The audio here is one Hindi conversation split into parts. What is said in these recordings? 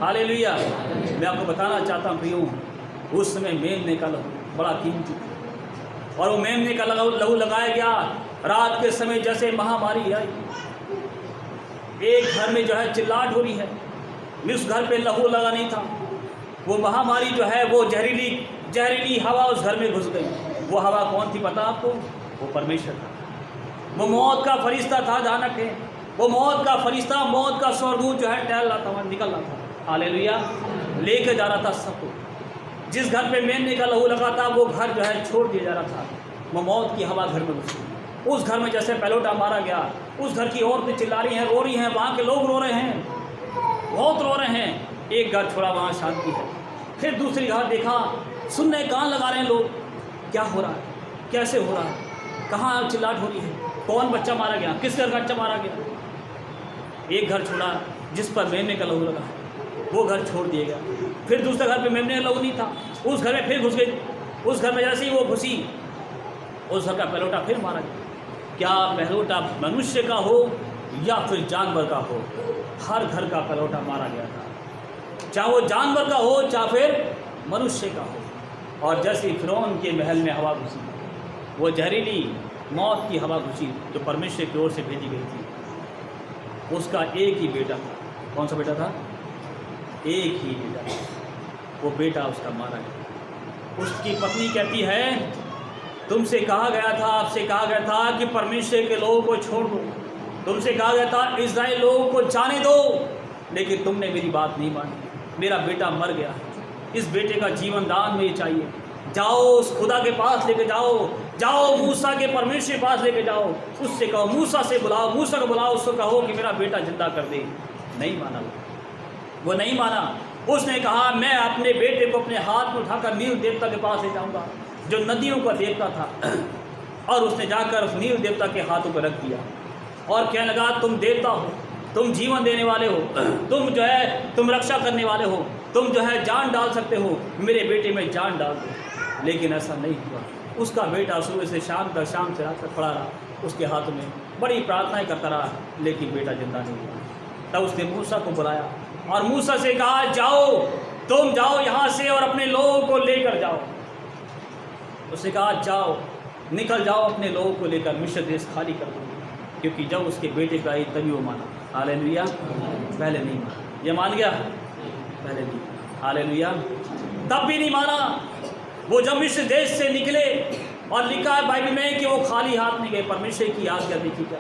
हालेलुया। मैं आपको बताना चाहता हूँ प्रियो, उस समय मेमने का लहू बड़ा कीमती था और वो मेमने का लहू लगाया गया। रात के समय जैसे महामारी आई, एक घर में जो है चिल्लाहट हो रही है, उस घर पे लहू लगा नहीं था। वो महामारी जो है वो जहरीली हवा उस घर में घुस गई। वो हवा कौन थी पता आपको? वो परमेश्वर था। वो मौत का फरिश्ता था। ध्यान रखें, वो मौत का फरिश्ता, मौत का स्वर्गदूत जो है टहल रहा था, वहाँ निकल रहा था। हालेलुया। लेके जा रहा था सबको। जिस घर पे मेमने का लहू लगा था वो घर जो है छोड़ दिया जा रहा था। वो मौत की हवा घर में घुस गई। उस घर में जैसे पहलोटा मारा गया, उस घर की औरतें चिल्ला रही हैं, रो रही हैं, वहाँ के लोग रो रहे हैं, बहुत रो रहे हैं। एक घर छोड़ा, वहाँ शांति है। फिर दूसरी घर देखा, सुनने कान लगा रहे हैं लोग, क्या हो रहा है, कैसे हो रहा है, कहाँ चिल्लाहट हो रही है, कौन बच्चा मारा गया, किस घर का बच्चा मारा गया। एक घर छोड़ा जिस पर मेमने का लहू लगा, वो घर छोड़ दिया गया। फिर दूसरे घर पे मेमने का लहू नहीं था, उस घर में फिर घुस गई। उस घर में जैसे ही वो घुसी, उस घर का पहलोटा फिर मारा गया। क्या पहलोटा मनुष्य का हो या फिर जानवर का हो, हर घर का पहलोटा मारा गया था, चाहे वो जानवर का हो चाहे फिर मनुष्य का हो। और जैसे फिरौन के महल में हवा घुसी, वो जहरीली मौत की हवा घुसी जो परमेश्वर की ओर से भेजी गई थी। उसका एक ही बेटा था। कौन सा बेटा था? एक ही बेटा था। वो बेटा उसका मारा गया। उसकी पत्नी कहती है, तुमसे कहा गया था, आपसे कहा गया था कि परमेश्वर के लोगों को छोड़ दो, तुमसे कहा गया था इस्राएल लोगों को जाने दो, लेकिन तुमने मेरी बात नहीं मानी। मेरा बेटा मर गया, इस बेटे का जीवन दान मुझे चाहिए। जाओ उस खुदा के पास लेके जाओ, जाओ मूसा के परमेश्वर के पास लेके जाओ, उससे कहो, मूसा से बुलाओ, मूसा को बुलाओ, उसको कहो कि मेरा बेटा जिंदा कर दे। नहीं माना वो नहीं माना। उसने कहा, मैं अपने बेटे को अपने हाथ में उठाकर नील देवता के पास ले जाऊंगा, जो नदियों का देवता था। और उसने जाकर उस नील देवता के हाथों पर रख दिया और कहने लगा, तुम देवता हो, तुम जीवन देने वाले हो, तुम जो है तुम रक्षा करने वाले हो, तुम जो है जान डाल सकते हो, मेरे बेटे में जान डाल दो। लेकिन ऐसा नहीं हुआ। उसका बेटा सुबह से शाम तक, शाम से रात तक पड़ा रहा उसके हाथों में, बड़ी प्रार्थनाएं करता रहा, लेकिन बेटा जिंदा नहीं हुआ। तब उसने मूसा को बुलाया और मूसा से कहा, जाओ, तुम जाओ यहाँ से और अपने लोगों को लेकर जाओ। उसने कहा, जाओ, निकल जाओ, अपने लोगों को लेकर मिस्र देश खाली कर दो। क्योंकि जब उसके बेटे का आई तभी वो माना। हालेलुया। पहले नहीं माना। ये मान गया, पहले नहीं। हालेलुया। तब भी नहीं माना। वो जब मिस्र देश से निकले, और लिखा है बाइबल में कि वो खाली हाथ नहीं गए। परमेश्वर की आज्ञा देखी क्या,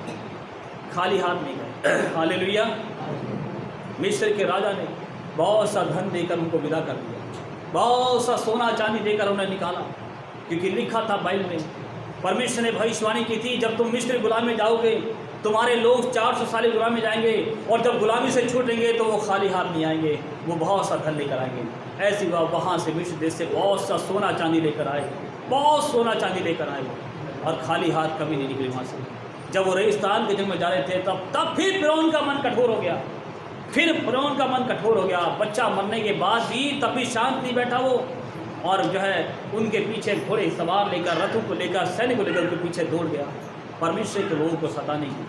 खाली हाथ नहीं गए। हालेलुया। मिस्र के राजा ने बहुत सा धन देकर उनको विदा कर दिया, बहुत सा सोना चांदी देकर उन्हें निकाला, क्योंकि लिखा था बाइबल में, परमेश्वर ने भविष्यवाणी की थी, जब तुम मिस्र गुलाम में जाओगे, तुम्हारे लोग 400 साल गुलाम में जाएंगे, और जब गुलामी से छूटेंगे तो वो खाली हाथ नहीं आएंगे, वो बहुत सा धन लेकर आएंगे। ऐसी वहाँ से मिस्र देश से बहुत सा सोना चांदी लेकर आए, बहुत सोना चांदी लेकर आए, और खाली हाथ कभी नहीं निकले वहाँ से। जब वो रेगिस्तान के जंग में जा रहे थे, तब फिर फिरौन का मन कठोर हो गया। फिर फिरौन का मन कठोर हो गया। बच्चा मरने के बाद भी तब भी शांत नहीं बैठा वो, और जो है उनके पीछे घोड़े सवार लेकर, रथों को लेकर, सैनिक को लेकर उनके पीछे दौड़ गया, परमेश्वर के लोगों को सताने के लिए,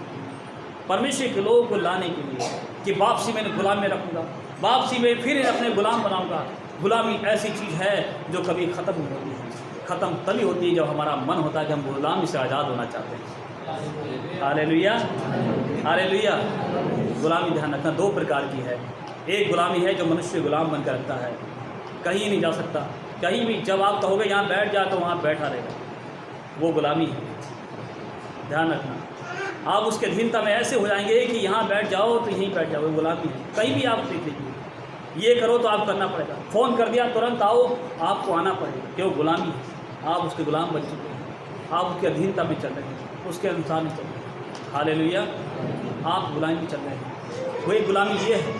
परमेश्वर के लोगों को लाने के लिए, कि वापसी मैंने गुलाम में रखूँगा, वापसी में फिर अपने गुलाम बनाऊँगा। गुलामी ऐसी चीज़ है जो कभी ख़त्म नहीं होती है। ख़त्म तभी होती है जब हमारा मन होता है कि हम गुलामी से आज़ाद होना चाहते हैं। Hallelujah, hallelujah. गुलामी ध्यान रखना दो प्रकार की है। एक गुलामी है जो मनुष्य गुलाम बनकर रखता है, कहीं नहीं जा सकता, कहीं भी जब आप कहोगे यहाँ बैठ जा तो वहाँ बैठा रहेगा, वो गुलामी है। ध्यान रखना, आप उसके अधीनता में ऐसे हो जाएंगे कि यहाँ बैठ जाओ तो यहीं बैठ जाओ, वो गुलामी है। कहीं भी आप देख लीजिए, ये करो तो आप करना पड़ेगा, फ़ोन कर दिया तुरंत आओ, आपको आना पड़ेगा, क्यों? गुलामी है। आप उसके गुलाम बन चुके हैं, आप उसके अधीनता में चल रहे हैं, उसके अनुसार नहीं चल रहे। हालेलुया। आप गुलामी में चल रहे हैं। वही गुलामी ये है,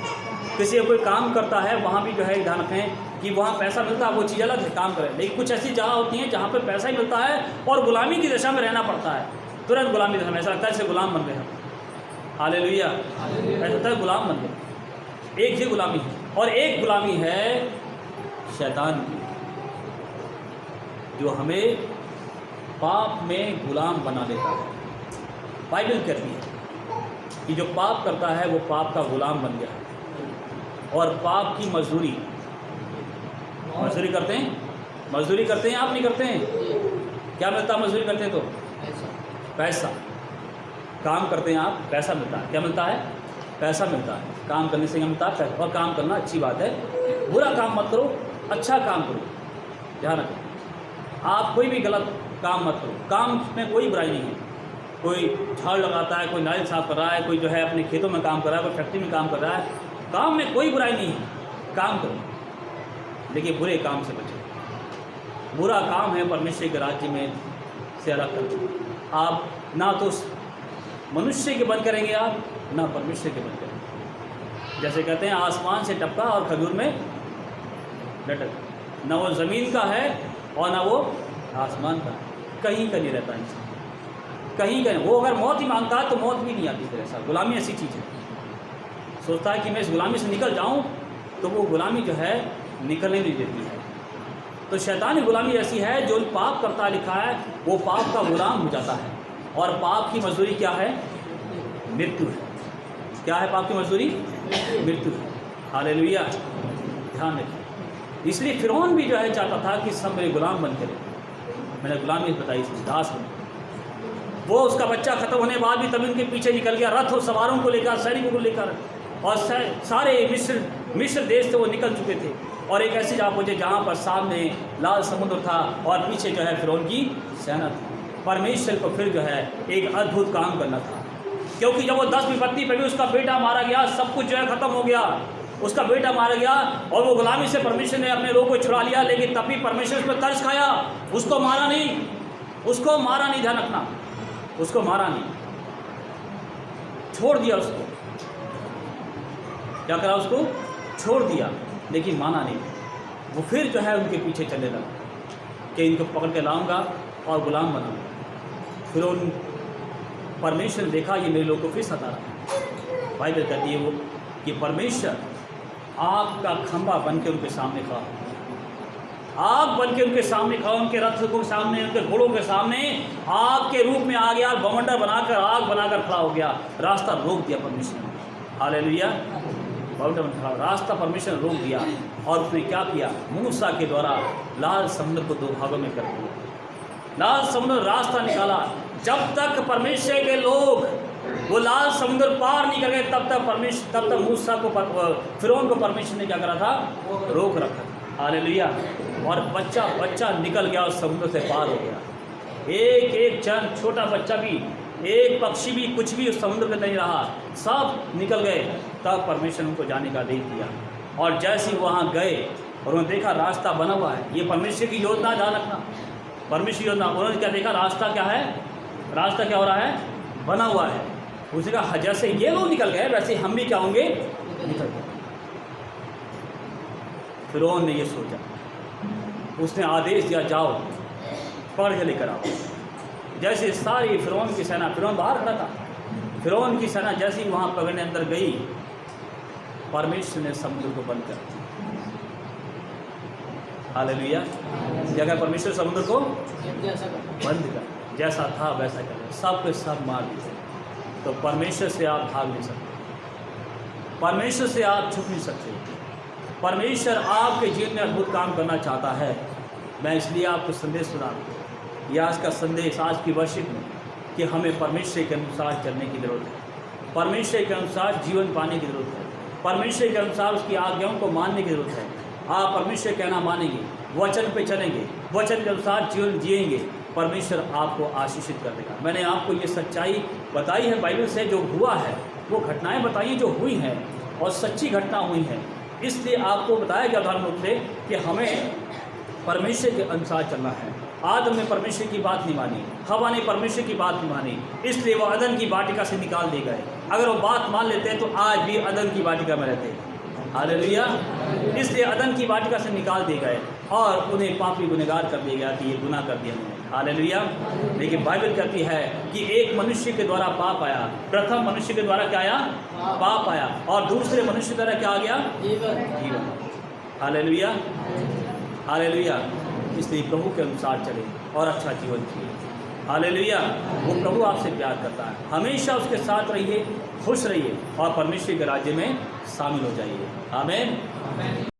किसी कोई काम करता है वहाँ भी जो है ध्यान रखें कि वहाँ पैसा मिलता है, वो चीज़ अलग है, काम करें। लेकिन कुछ ऐसी जगह होती हैं जहाँ पर पैसा ही मिलता है और गुलामी की दशा में रहना पड़ता है, तुरंत गुलामी दशा में ऐसा लगता है जैसे गुलाम बन गए हम। हालेलुया। ऐसा लगता है गुलाम बन गए। एक ये गुलामी है, और एक गुलामी है शैतान की, जो हमें पाप में गुलाम बना देता है। बाइबल कहती है कि जो पाप करता है वो पाप का गुलाम बन गया है, और पाप की मजदूरी। मजदूरी करते हैं, मजदूरी करते हैं, आप नहीं करते हैं? क्या मिलता है मजदूरी करते हैं तो? पैसा। काम करते हैं आप, पैसा मिलता है। क्या मिलता है? पैसा मिलता है। काम करने से क्या मिलता है? पैसा। और काम करना अच्छी बात है, बुरा काम मत करो, अच्छा काम करो। ध्यान रखें, आप कोई भी गलत काम मत करो। काम में कोई बुराई नहीं है। कोई झाड़ लगाता है, कोई नाली साफ कर रहा है, कोई जो है अपने खेतों में काम कर रहा है, कोई फैक्ट्री में काम कर रहा है, काम में कोई बुराई नहीं है। काम करो, लेकिन बुरे काम से बचो। बुरा काम है परमेश्वर के राज्य में से अलग कर। आप ना तो मनुष्य के बन करेंगे, आप ना परमेश्वर के बन करेंगे। जैसे कहते हैं आसमान से टपका और खजूर में लटक, ना वो ज़मीन का है और ना वो आसमान का, कहीं का नहीं रहता इंसान, कहीं का। वो अगर मौत ही मांगता है तो मौत भी नहीं आती। फिर ऐसा गुलामी ऐसी चीज़ है, सोचता है कि मैं इस गुलामी से निकल जाऊं, तो वो गुलामी जो है निकलने नहीं देती है। तो शैतानी गुलामी ऐसी है, जो पाप करता लिखा है वो पाप का गुलाम हो जाता है। और पाप की मजदूरी क्या है? मृत्यु है। क्या है पाप की मजदूरी? मृत्यु है। हालेलुया। ध्यान रखिए। इसलिए फिरौन भी जो है चाहता था कि सब मेरे गुलाम बन करे। मैंने गुलामी बताई, दास बन। वो उसका बच्चा खत्म होने के बाद भी तभी उनके पीछे निकल गया, रथ और सवारों को लेकर, सैनिकों को लेकर, और सारे मिस्र देश से वो निकल चुके थे। और एक ऐसी जगह पहुँचे जहाँ पर सामने लाल समुद्र था और पीछे जो है फिरौन की सेना थी। परमेश्वर को फिर जो है एक अद्भुत काम करना था, क्योंकि जब वो 10 विपत्ति पर भी उसका बेटा मारा गया, सब कुछ जो है ख़त्म हो गया, उसका बेटा मारा गया और वो गुलामी से परमेश्वर ने अपने लोगों को छुड़ा लिया। लेकिन तब भी परमेश्वर उस पर तरस खाया, उसको मारा नहीं, उसको मारा नहीं। ध्यान रखना, उसको मारा नहीं, छोड़ दिया उसको। क्या करा? उसको छोड़ दिया, लेकिन माना नहीं। वो फिर जो है उनके पीछे चलने लगा कि इनको पकड़ के लाऊंगा और गुलाम बनाऊंगा। फिर उन परमेश्वर ने देखा ये मेरे लोग को फिर सता रहा है। बाइबल कहती है वो कि परमेश्वर आग का खंभा बन के उनके सामने खड़ा, आग बन के उनके सामने खड़ा, उनके रथ को सामने, उनके घोड़ों के सामने आग के रूप में आ गया, बवंडर बनाकर, आग बनाकर खड़ा हो गया। रास्ता रोक दिया परमेश्वर ने। हालेलुया। बवंडर बन खड़ा, रास्ता परमेश्वर ने रोक दिया। और उसने क्या किया? मूसा के द्वारा लाल समुद्र को 2 भागों में कर दिया। लाल समुद्र रास्ता निकाला। जब तक परमेश्वर के लोग वो लाल समुद्र पार नहीं कर गए, तब तक मूसा को, फिरौन को परमेश्वर ने क्या करा था? रोक रखा। हालेलुया। और बच्चा निकल गया और समुद्र से पार हो गया। एक जन, छोटा बच्चा भी, एक पक्षी भी, कुछ भी उस समुद्र में नहीं रहा, सब निकल गए। तब परमेश्वर ने उनको जाने का आदेश दिया। और जैसे ही वहाँ गए और उन्होंने देखा रास्ता बना हुआ है, ये परमेश्वर की योजना, ध्यान रखना, परमेश्वर योजना। उन्होंने क्या देखा? रास्ता क्या है? रास्ता क्या हो रहा है? बना हुआ है। उसने कहा जैसे ये लोग निकल गए वैसे हम भी क्या होंगे? निकल गए। फिरौन ने ये सोचा, उसने आदेश दिया जाओ पकड़ के लेकर आओ। जैसे सारी फिरौन की सेना, फिरौन बाहर खड़ा था, फिरौन की सेना जैसे ही वहाँ पकड़ने अंदर गई, परमेश्वर ने समुद्र को बंद कर दिया। हालेलुया। जगह परमेश्वर समुद्र को बंद कर, जैसा था वैसा कर, सब के सब मार दिए। तो परमेश्वर से आप भाग नहीं सकते, परमेश्वर से आप छुप नहीं सकते। परमेश्वर आपके जीवन में अद्भुत काम करना चाहता है। मैं इसलिए आपको संदेश सुना रहा हूँ, यह आज का संदेश, आज की वर्षिप में, कि हमें परमेश्वर के अनुसार चलने की ज़रूरत है, परमेश्वर के अनुसार जीवन पाने की ज़रूरत है, परमेश्वर के अनुसार उसकी आज्ञाओं को मानने की ज़रूरत है। आप परमेश्वर कहना मानेंगे, वचन पे चलेंगे, वचन के अनुसार जीवन जिएंगे, परमेश्वर आपको आशीषित कर देगा। मैंने आपको ये सच्चाई बताई है बाइबल से, जो हुआ है, वो घटनाएं बताई जो हुई हैं और सच्ची घटना हुई हैं। इसलिए आपको बताया गया उदाहरण रूप से कि हमें परमेश्वर के अनुसार चलना है। आदम ने परमेश्वर की बात नहीं मानी, हवा ने परमेश्वर की बात नहीं मानी, इसलिए वो अदन की वाटिका से निकाल दिए गए। अगर वो बात मान लेते हैं तो आज भी अदन की वाटिका में रहते। हालेलुया। इसलिए अदन की वाटिका से निकाल दिए गए और उन्हें पापी गुनहगार कर दिया गया कि ये गुनाह कर दिया उन्होंने। हालेलुया। लेकिन बाइबल कहती है कि एक मनुष्य के द्वारा पाप आया, प्रथम मनुष्य के द्वारा क्या आया? पाप आया, और दूसरे मनुष्य के द्वारा क्या आ गया? जीवन। Hallelujah, hallelujah. इसलिए प्रभु के अनुसार चले और अच्छा जीवन जिए। हालेलुया। वो प्रभु आपसे प्यार करता है। हमेशा उसके साथ रहिए, खुश रहिए और परमेश्वर के राज्य में शामिल हो जाइए। आमीन।